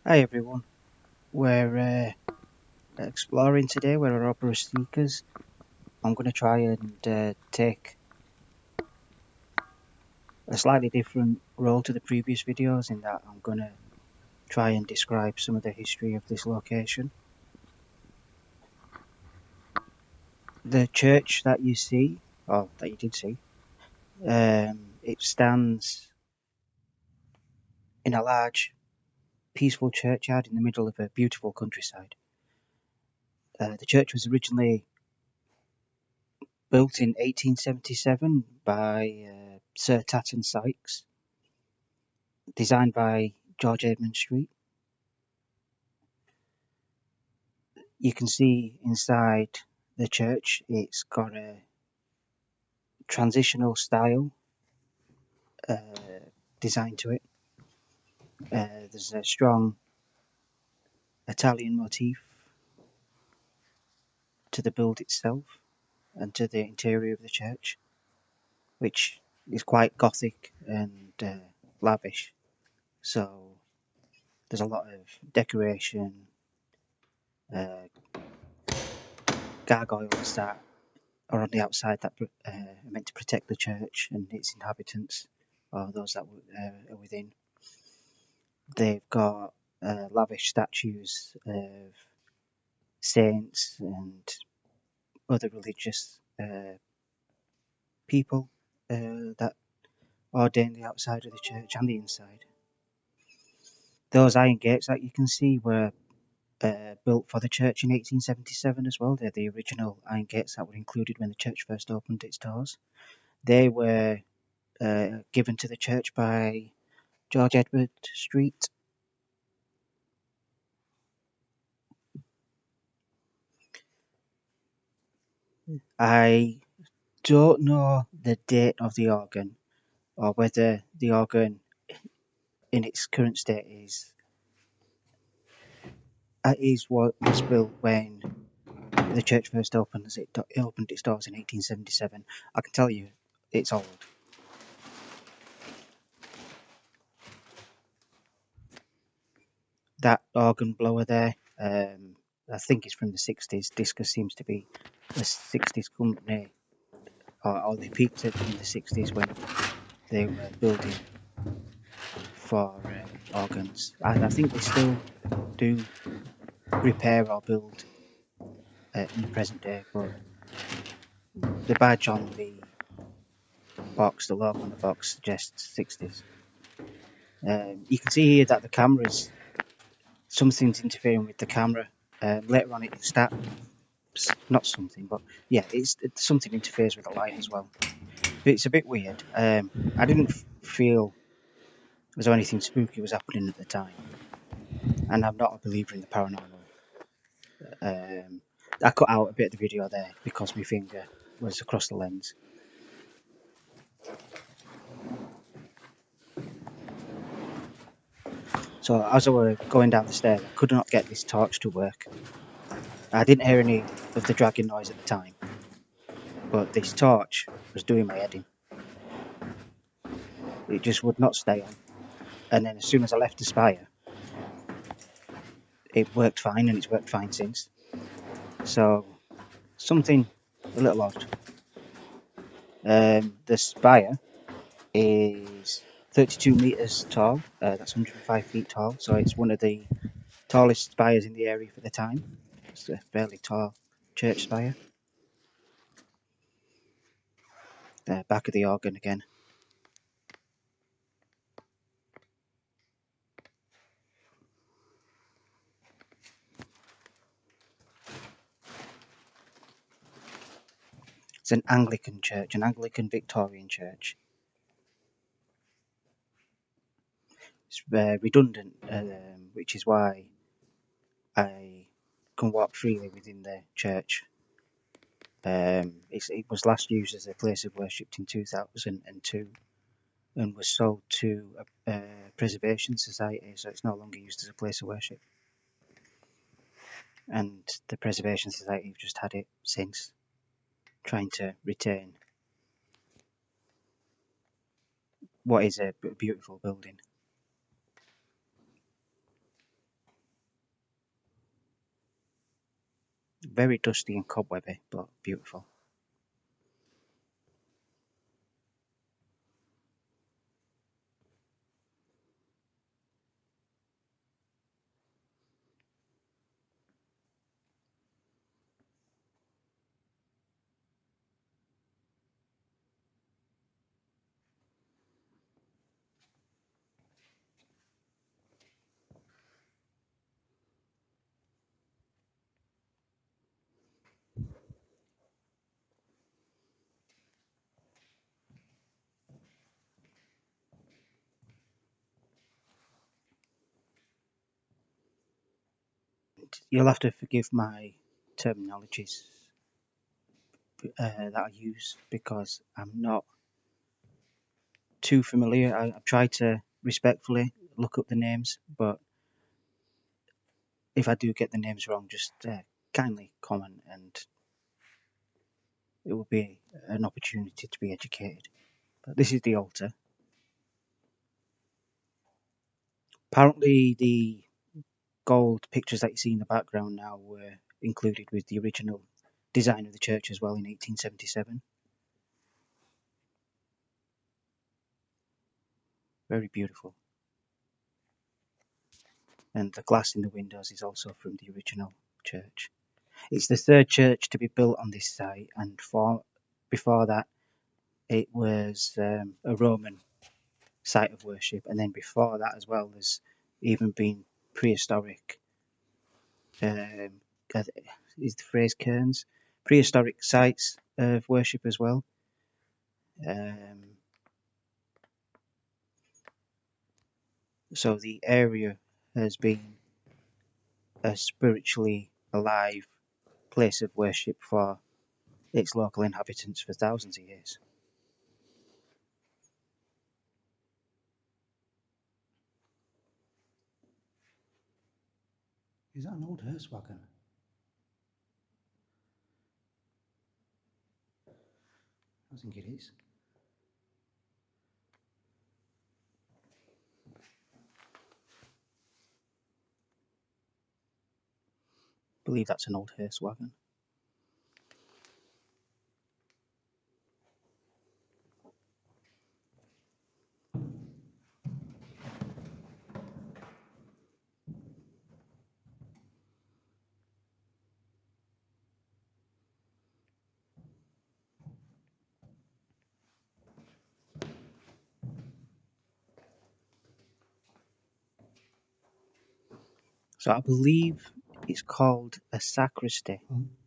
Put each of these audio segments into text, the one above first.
Hi everyone, we're exploring today, we're Ouroboros seekers. I'm going to try and take a slightly different role to the previous videos in that I'm going to try and describe some of the history of this location. The church that you see, or that you did see, it stands in a large peaceful churchyard in the middle of a beautiful countryside. The church was originally built in 1877 by Sir Tatton Sykes, designed by George Edmund Street. You can see inside the church it's got a transitional style design to it. There's a strong Italian motif to the build itself and to the interior of the church, which is quite gothic and lavish. So there's a lot of decoration, uh, gargoyles that are on the outside that are meant to protect the church and its inhabitants, or those that are within. They've got lavish statues of saints and other religious people that ordain the outside of the church and the inside. Those iron gates that you can see were built for the church in 1877 as well. They're the original iron gates that were included when the church first opened its doors. They were given to the church by George Edward Street. I don't know the date of the organ or whether the organ in its current state is what was built when the church first opened, as it opened its doors in 1877. I can tell you it's old. That organ blower there, I think it's from the 60s. Discus seems to be a 60s company, or they peaked it in the 60s when they were building for organs. And I think they still do repair or build in the present day, but the badge on the box, the logo on the box, suggests 60s. You can see here that the camera's something's interfering with the camera. Later on, it starts not something, but yeah, it's something interferes with the light as well. But it's a bit weird. I didn't feel as though anything spooky was happening at the time, and I'm not a believer in the paranormal. I cut out a bit of the video there because my finger was across the lens. So as I was going down the stairs, I could not get this torch to work. I didn't hear any of the dragging noise at the time, but this torch was doing my head in. It just would not stay on. And then as soon as I left the spire, it worked fine, and it's worked fine since. So something a little odd. The spire is 32 metres tall. That's 105 feet tall. So it's one of the tallest spires in the area for the time. It's a fairly tall church spire. Back of the organ again. It's an Anglican church, an Anglican Victorian church. It's redundant, which is why I can walk freely within the church. It was last used as a place of worship in 2002 and was sold to a preservation society, so it's no longer used as a place of worship. And the preservation society have just had it since, trying to retain what is a beautiful building. Very dusty and cobwebby, but beautiful. You'll have to forgive my terminologies that I use because I'm not too familiar. I've tried to respectfully look up the names, but if I do get the names wrong, just kindly comment, and it will be an opportunity to be educated. But this is the altar. Apparently, the gold pictures that you see in the background now were included with the original design of the church as well in 1877. Very beautiful. And the glass in the windows is also from the original church. It's the third church to be built on this site, and before that it was a Roman site of worship, and then before that as well there's even been prehistoric is the phrase cairns, prehistoric sites of worship as well. So the area has been a spiritually alive place of worship for its local inhabitants for thousands of years. Is that an old hearse wagon? I think it is. I believe that's an old hearse wagon. So I believe it's called a sacristy,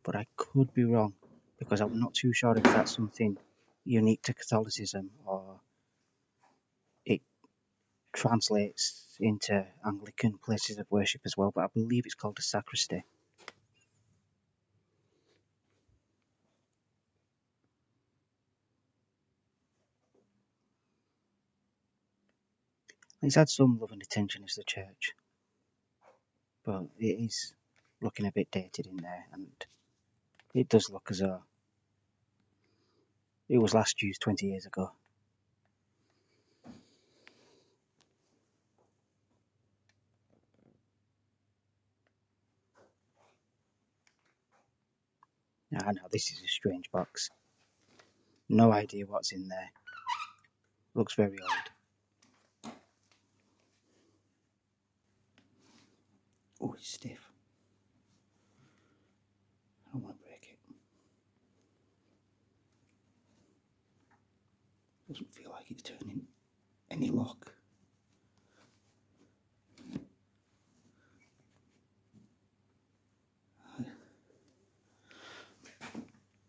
but I could be wrong because I'm not too sure if that's something unique to Catholicism or it translates into Anglican places of worship as well. But I believe it's called a sacristy. It's had some love and attention as the church, but it is looking a bit dated in there, and it does look as though it was last used 20 years ago. I know this is a strange box. No idea what's in there. Looks very old. Oh, it's stiff. I don't want to break it. Doesn't feel like it's turning any lock.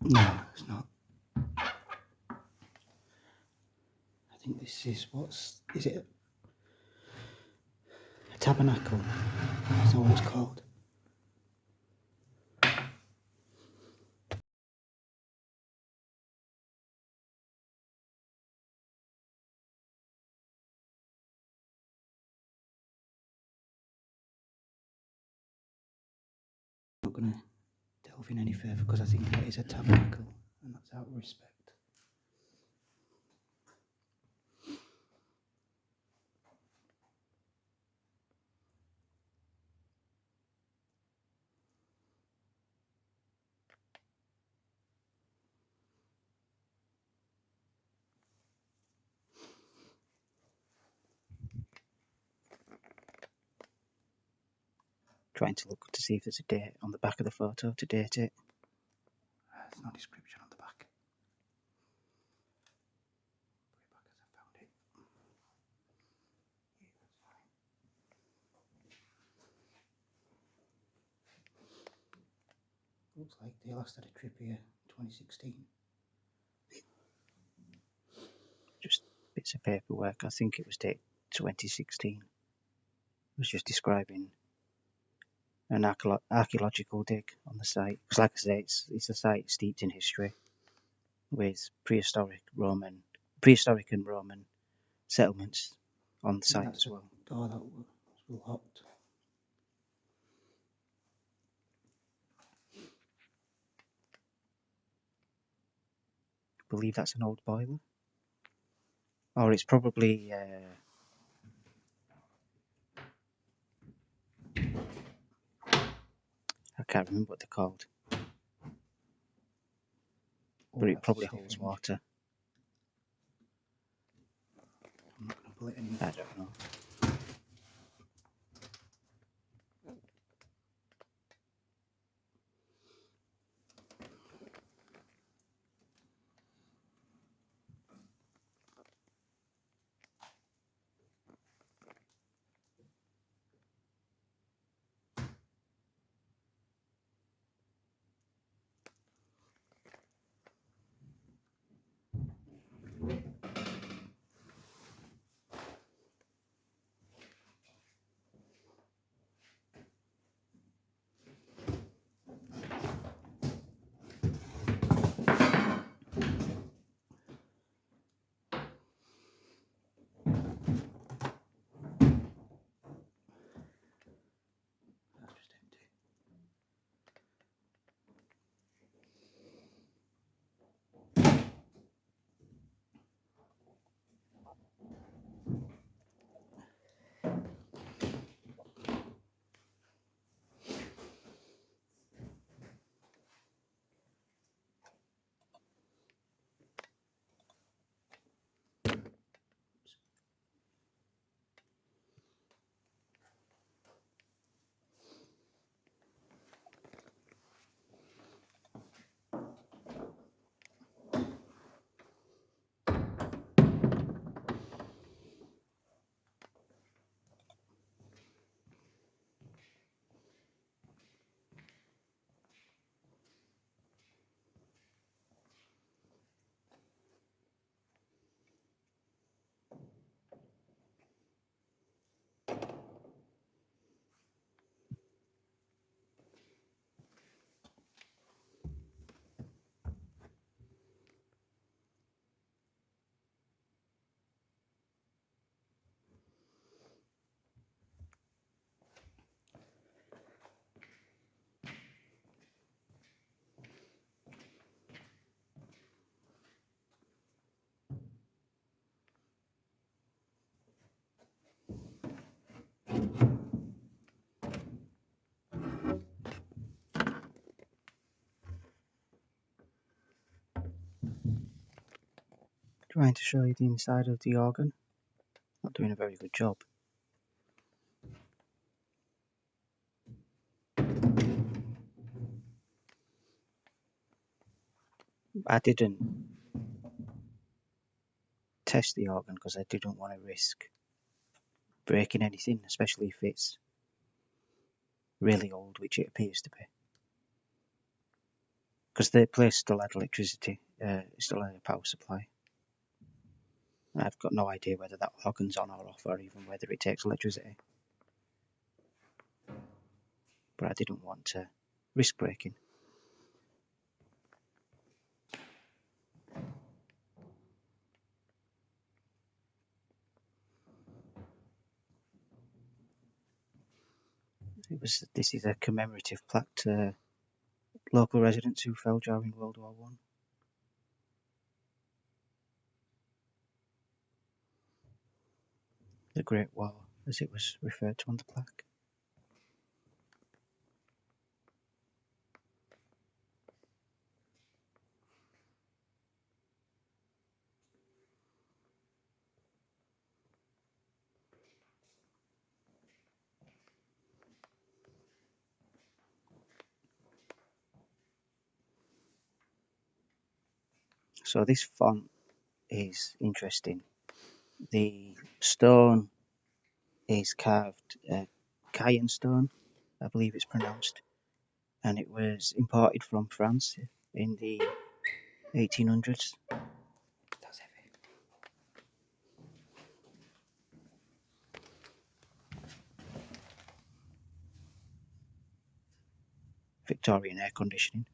No, it's not. I think this is is it a tabernacle? That's not what it's called. I'm not going to delve in any further because I think that is a tabernacle, and that's out of respect. Trying to look to see if there's a date on the back of the photo to date it. There's no description on the back. Put it back as I found it. Yeah, that's fine. Looks like they last had a trip here in 2016. Just bits of paperwork. I think it was dated 2016. It was just describing an archaeological dig on the site. Because like I say, it's a site steeped in history with prehistoric and Roman settlements on the site as well. Door that was locked. I believe that's an old boiler. Or it's probably I can't remember what they're called. But it probably holds water. I'm not going to pull it anymore. I don't know. That's just empty. Trying to show you the inside of the organ. Not doing a very good job. I didn't test the organ because I didn't want to risk breaking anything, especially if it's really old, which it appears to be. Because the place still had electricity, still had a power supply. I've got no idea whether that organ's on or off, or even whether it takes electricity. But I didn't want to risk breaking. This is a commemorative plaque to local residents who fell during World War I. The Great War, as it was referred to on the plaque. So this font is interesting. The stone is carved Cayenne stone, I believe it's pronounced, and it was imported from France in the 1800s. That's heavy. Victorian air conditioning.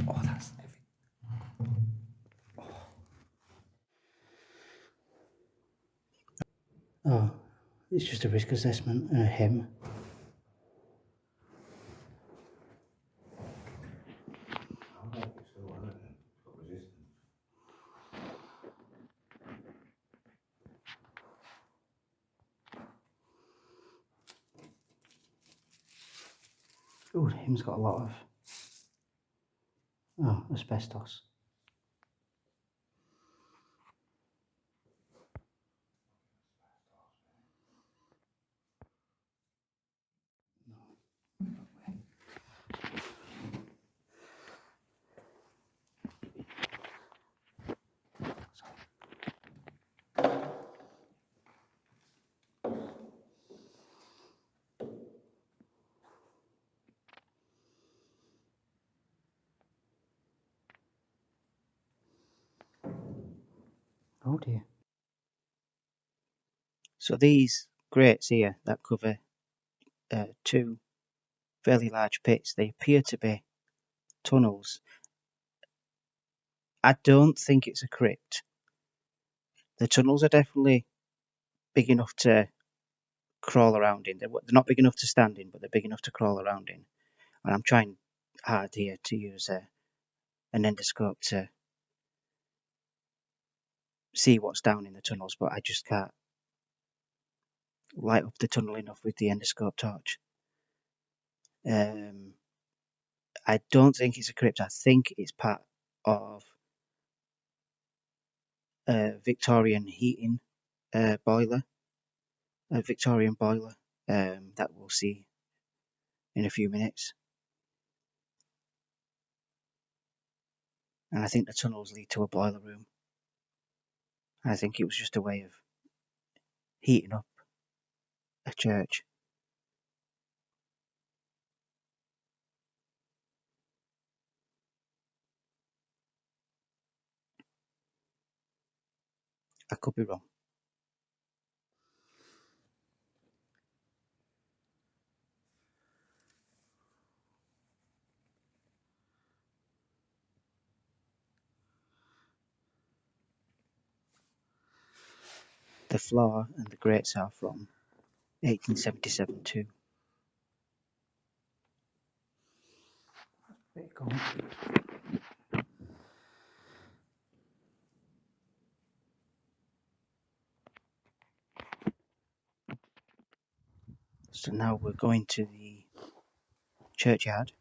Oh, that's heavy. Oh, it's just a risk assessment and a hem. Oh, the hem's got a lot of asbestos. Oh dear. So these grates here that cover two fairly large pits, they appear to be tunnels. I don't think it's a crypt. The tunnels are definitely big enough to crawl around in. They're not big enough to stand in, but they're big enough to crawl around in. And I'm trying hard here to use an endoscope to see what's down in the tunnels, but I just can't light up the tunnel enough with the endoscope torch. I don't think it's a crypt. I think it's part of a Victorian heating boiler, a Victorian boiler that we'll see in a few minutes. And I think the tunnels lead to a boiler room. I think it was just a way of heating up a church. I could be wrong. The floor and the grates are from 1877 too. There you go. So now we're going to the churchyard.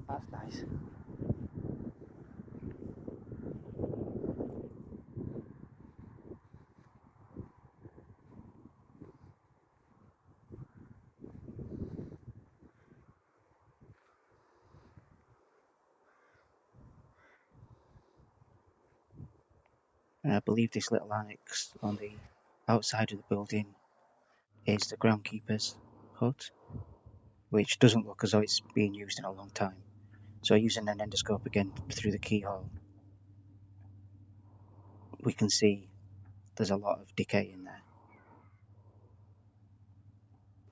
That's nice. And I believe this little annex on the outside of the building is the groundkeeper's hut, which doesn't look as though it's been used in a long time. So using an endoscope again through the keyhole, we can see there's a lot of decay in there.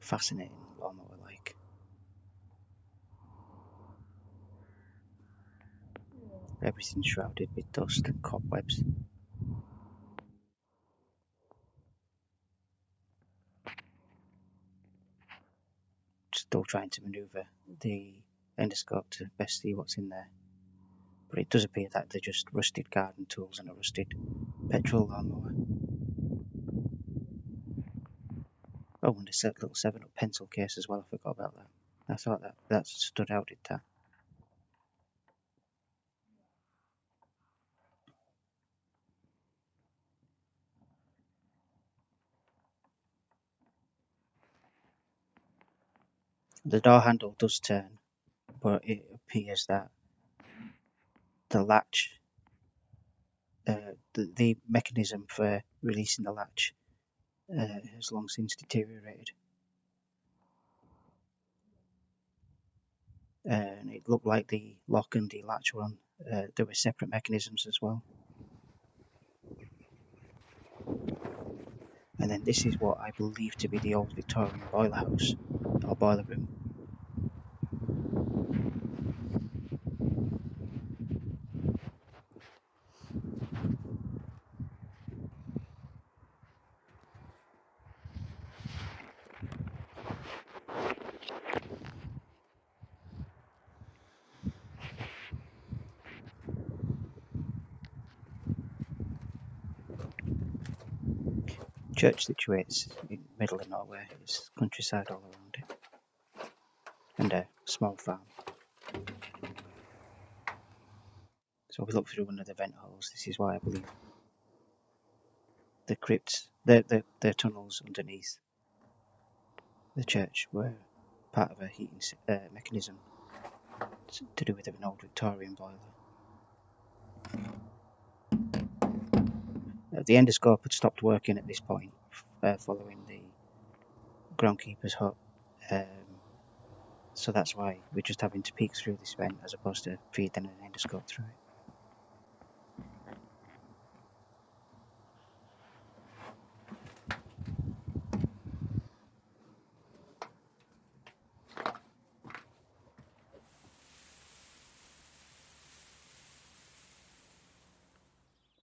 Fascinating, lawnmower like. Everything's shrouded with dust and cobwebs. still trying to manoeuvre the endoscope to best see what's in there. But it does appear that they're just rusted garden tools and a rusted petrol lawnmower. Oh, and a little 7-up pencil case as well, I forgot about that. I thought that stood out, did that? The door handle does turn, but it appears that the latch, the mechanism for releasing the latch has long since deteriorated. And it looked like the lock and the latch were on, there were separate mechanisms as well. And then this is what I believe to be the old Victorian boiler house, or boiler room. Church situates in the middle of nowhere, it's countryside all around it, and a small farm. So we look through one of the vent holes. This is why I believe the crypts, the tunnels underneath the church were part of a heating mechanism to do with an old Victorian boiler. The endoscope had stopped working at this point, following the groundkeeper's hut, so that's why we're just having to peek through this vent as opposed to feeding an endoscope through it.